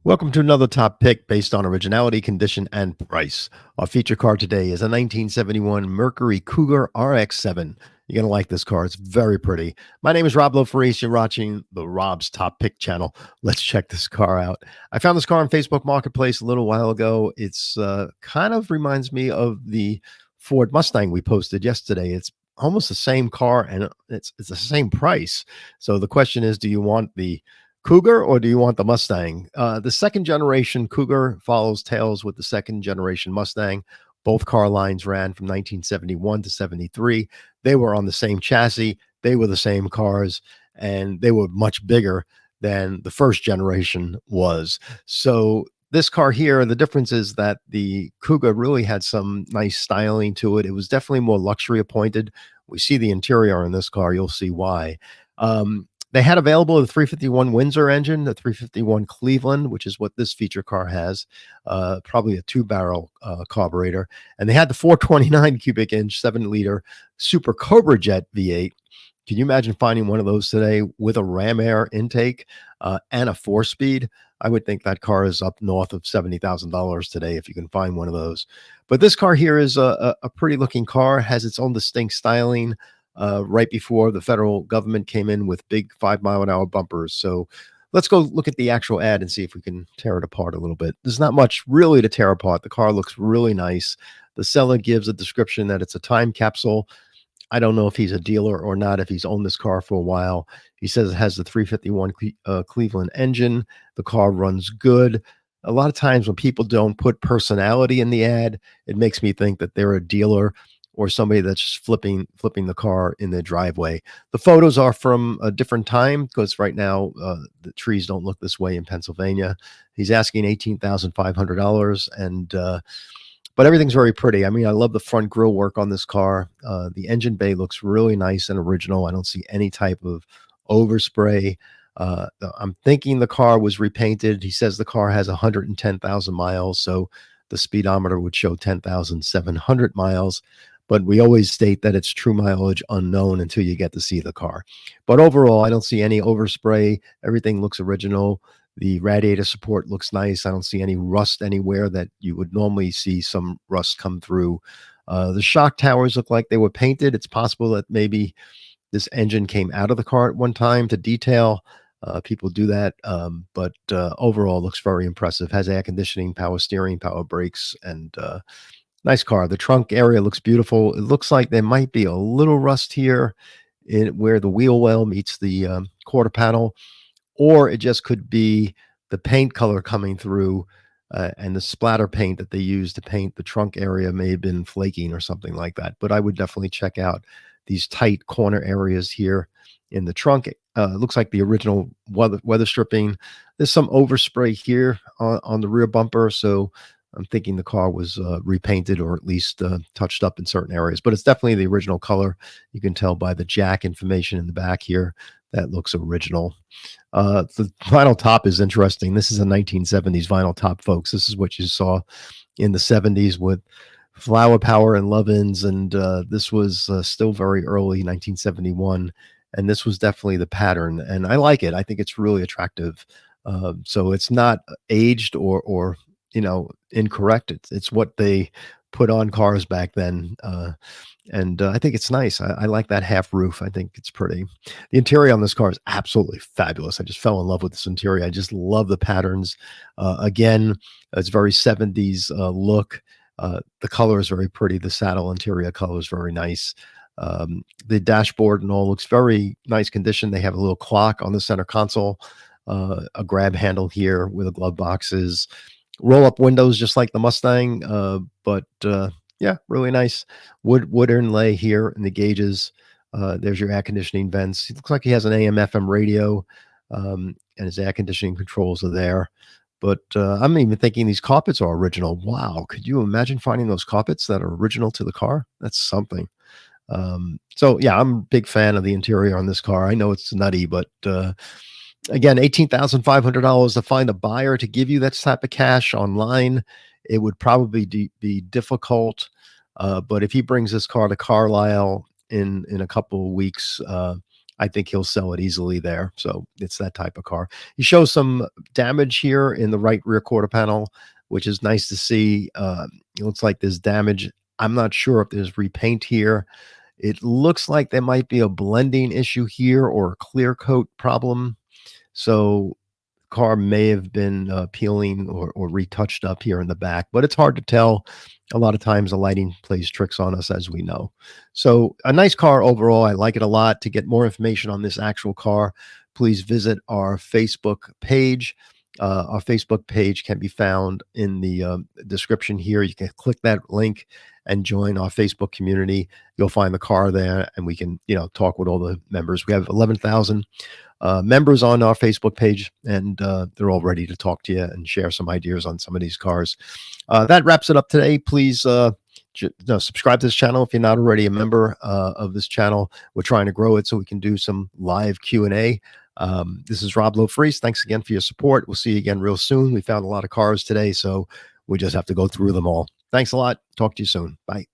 Welcome to another top pick based on originality, condition, and price. Our feature car today is a 1971 Mercury Cougar RX-7. You're going to like this car. It's very pretty. My name is Rob Lofaris. You're watching the Rob's Top Pick channel. Let's check this car out. I found this car on Facebook Marketplace a little while ago. It's kind of reminds me of the Ford Mustang we posted yesterday. It's almost the same car, and it's the same price. So the question is, do you want the Cougar or do you want the Mustang? The second generation Cougar follows tails with the second generation Mustang. Both car lines ran from 1971 to 73. They were on the same chassis. They were the same cars, and they were much bigger than the first generation was. So this car here, the difference is that the Cougar really had some nice styling to it. It was definitely more luxury appointed. We see the interior in this car. You'll see why. They had available the 351 Windsor engine, the 351 Cleveland, which is what this feature car has, probably a two-barrel carburetor. And they had the 429 cubic inch, 7-liter Super Cobra Jet V8. Can you imagine finding one of those today with a ram air intake and a 4-speed? I would think that car is up north of $70,000 today if you can find one of those. But this car here is a pretty looking car, has its own distinct styling. Right before the federal government came in with big 5-mile-an-hour bumpers. So let's go look at the actual ad and see if we can tear it apart a little bit. There's not much really to tear apart. The car looks really nice. The seller gives a description that it's a time capsule. I don't know if he's a dealer or not, if he's owned this car for a while. He says it has the 351 Cleveland engine. The car runs good. A lot of times when people don't put personality in the ad, it makes me think that they're a dealer or somebody that's just flipping the car in the driveway. The photos are from a different time because right now the trees don't look this way in Pennsylvania. He's asking $18,500, and but everything's very pretty. I mean, I love the front grille work on this car. The engine bay looks really nice and original. I don't see any type of overspray. I'm thinking the car was repainted. He says the car has 110,000 miles, so the speedometer would show 10,700 miles. But we always state that it's true mileage unknown until you get to see the car. But overall, I don't see any overspray. Everything looks original. The radiator support looks nice. I don't see any rust anywhere that you would normally see some rust come through. The shock towers look like they were painted. It's possible that maybe this engine came out of the car at one time to detail. People do that. But overall, looks very impressive. Has air conditioning, power steering, power brakes, and nice car. The trunk area looks beautiful. It looks like there might be a little rust here where the wheel well meets the quarter panel, or it just could be the paint color coming through and the splatter paint that they use to paint the trunk area may have been flaking or something like that. But I would definitely check out these tight corner areas here in the trunk. It looks like the original weather stripping. There's some overspray here on the rear bumper, so I'm thinking the car was repainted or at least touched up in certain areas, but it's definitely the original color. You can tell by the jack information in the back here. That looks original. The vinyl top is interesting. This is a 1970s vinyl top, folks. This is what you saw in the 70s with Flower Power and Love-Ins, and this was still very early 1971, and this was definitely the pattern, and I like it. I think it's really attractive. So it's not aged or incorrect. It's what they put on cars back then. And I think it's nice. I like that half roof. I think it's pretty. The interior on this car is absolutely fabulous. I just fell in love with this interior. I just love the patterns. Again, it's very 70s look. The color is very pretty. The saddle interior color is very nice. The dashboard and all looks very nice condition. They have a little clock on the center console, a grab handle here where the glove box is. Roll up windows just like the Mustang, but yeah, really nice wood inlay here in the gauges. There's your air conditioning vents. It looks like he has an AM FM radio, and his air conditioning controls are there. But I'm even thinking these carpets are original. Wow, could you imagine finding those carpets that are original to the car? That's something. So yeah, I'm a big fan of the interior on this car. I know it's nutty, but again, $18,500 to find a buyer to give you that type of cash online. It would probably be difficult. But if he brings this car to Carlisle in a couple of weeks, I think he'll sell it easily there. So it's that type of car. He shows some damage here in the right rear quarter panel, which is nice to see. It looks like there's damage. I'm not sure if there's repaint here. It looks like there might be a blending issue here or a clear coat problem. So car may have been peeling or retouched up here in the back, but it's hard to tell. A lot of times the lighting plays tricks on us, as we know. So a nice car overall. I like it a lot. To get more information on this actual car, please visit our Facebook page. Our Facebook page can be found in the description here. You can click that link and join our Facebook community. You'll find the car there, and we can, talk with all the members. We have 11,000 members on our Facebook page, and they're all ready to talk to you and share some ideas on some of these cars. That wraps it up today. Please subscribe to this channel if you're not already a member of this channel. We're trying to grow it so we can do some live Q&A. This is Rob Lofreese. Thanks again for your support. We'll see you again real soon. We found a lot of cars today, so we just have to go through them all. Thanks a lot. Talk to you soon. Bye.